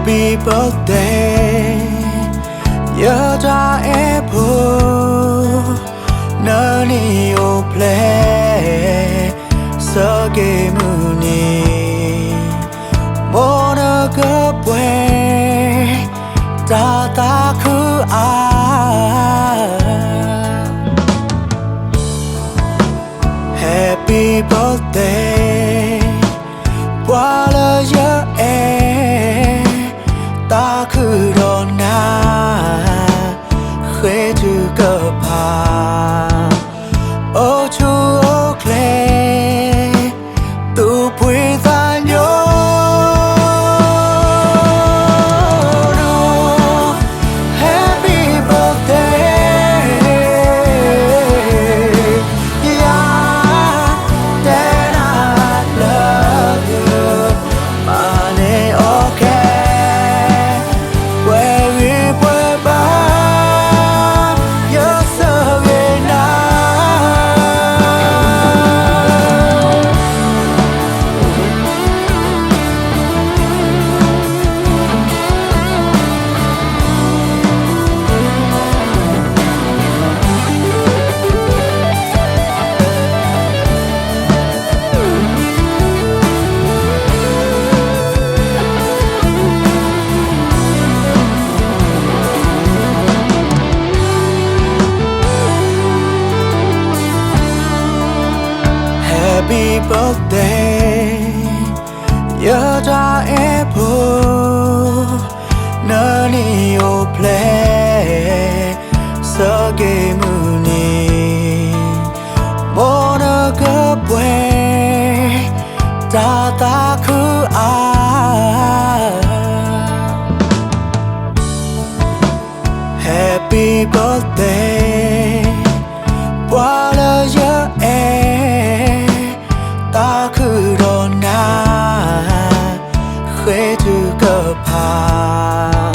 Happy birthday 여자의 부 너니 오플레 서게 무니 모나가 왜 다다 그아 Happy birthday While you're 다 그러나 회주가 봐 어쭈 그래 또 보이다뇨 Happy birthday Yeah that I love you money okay Happy birthday 여자의 부 너니 오플레 서게 무니 모나가 왜 다다 그아 Happy birthday while you're 다 그러나 회주가 봐